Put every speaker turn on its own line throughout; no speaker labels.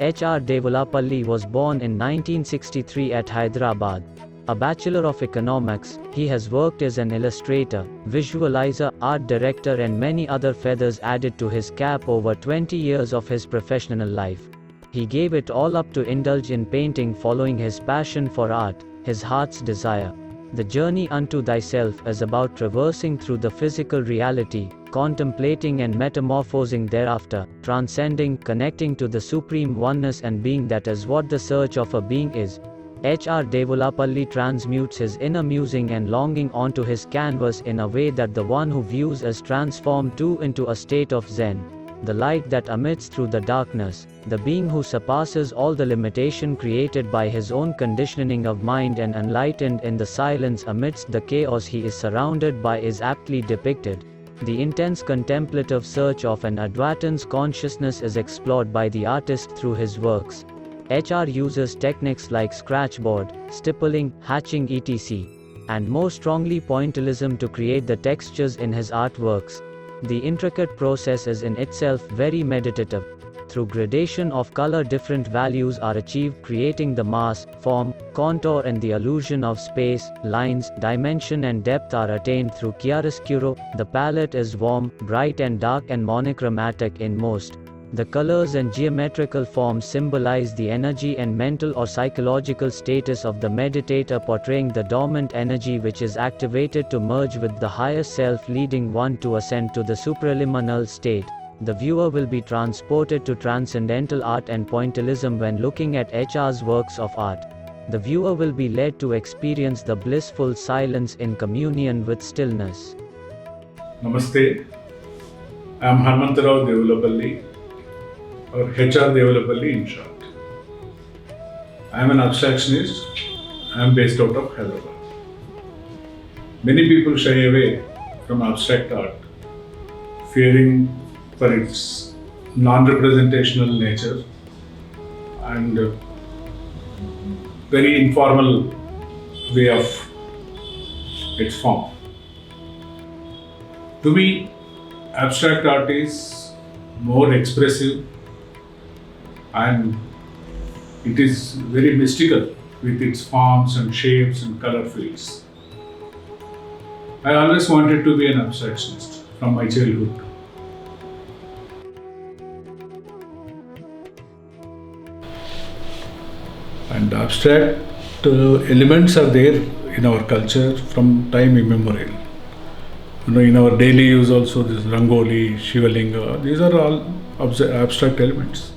H.R. Devulapalli was born in 1963 at Hyderabad. A Bachelor of Economics, he has worked as an illustrator, visualizer, art director and many other feathers added to his cap over 20 years of his professional life. He gave it all up to indulge in painting following his passion for art, his heart's desire. The journey unto thyself is about traversing through the physical reality, contemplating and metamorphosing thereafter, transcending, connecting to the supreme oneness and being. That is what the search of a being is. H.R. Devulapalli transmutes his inner musing and longing onto his canvas in a way that the one who views is transformed too into a state of Zen. The light that emits through the darkness, the being who surpasses all the limitation created by his own conditioning of mind and enlightened in the silence amidst the chaos he is surrounded by is aptly depicted. The intense contemplative search of an Advaitins consciousness is explored by the artist through his works. H.R. uses techniques like scratchboard, stippling, hatching etc. and more strongly pointillism to create the textures in his artworks. The intricate process is in itself very meditative. Through gradation of color different values are achieved, creating the mass, form, contour and the illusion of space, lines, dimension and depth are attained through chiaroscuro. The palette is warm, bright and dark and monochromatic in most. The colors and geometrical forms symbolize the energy and mental or psychological status of the meditator, portraying the dormant energy which is activated to merge with the higher self, leading one to ascend to the supraliminal state. The viewer will be transported to transcendental art and pointillism when looking at H.R.'s works of art. The viewer will be led to experience the blissful silence in communion with stillness.
Namaste. I am Hanumantarao Devulapalli, or H.R. Devulapalli in short. I am an abstractionist. I am based out of Hyderabad. Many people shy away from abstract art, fearing for its non-representational nature and very informal way of its form. To me, abstract art is more expressive and it is very mystical with its forms and shapes and color fields. I always wanted to be an abstractionist from my childhood. And abstract elements are there in our culture from time immemorial. In our daily use also, this Rangoli, Shivalinga, these are all abstract elements.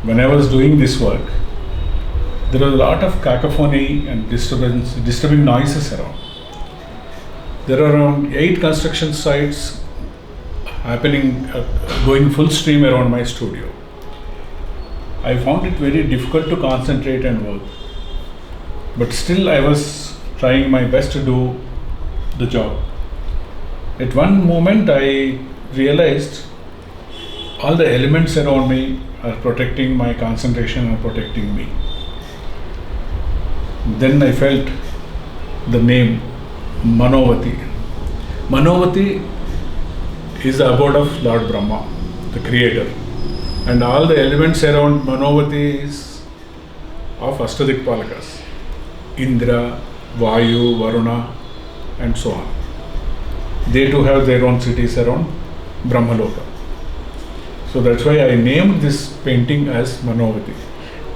when I was doing this work, there was a lot of cacophony and disturbing noises around. There are around 8 construction sites happening, going full stream around my studio. I found it very difficult to concentrate and work, but still I was trying my best to do the job. At one moment I realized all the elements around me are protecting my concentration and protecting me. Then I felt the name Manovati. Manovati is the abode of Lord Brahma, the creator. And all the elements around Manovati is of Ashtadikpalakas. Indra, Vayu, Varuna, and so on. They too have their own cities around Brahmaloka. So that's why I named this painting as Manovati,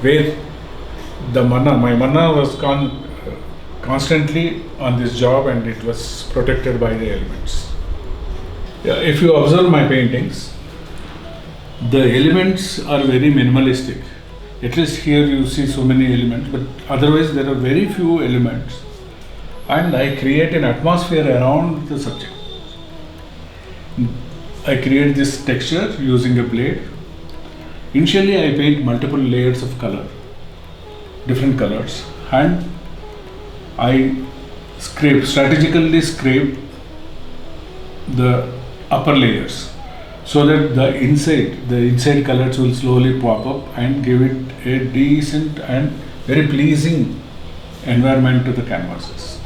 where the mana, my mana was constantly on this job and it was protected by the elements. Yeah, if you observe my paintings, the elements are very minimalistic. At least here you see so many elements, but otherwise there are very few elements. And I create an atmosphere around the subject. I create this texture using a blade. Initially I paint multiple layers of color, different colors, and I strategically scrape the upper layers so that the inside colors will slowly pop up and give it a decent and very pleasing environment to the canvases.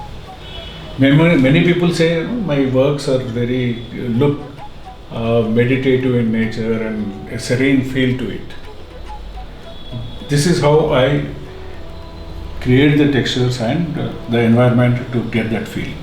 Many people say, my works are very look meditative in nature and a serene feel to it. This is how I create the textures and the environment to get that feel.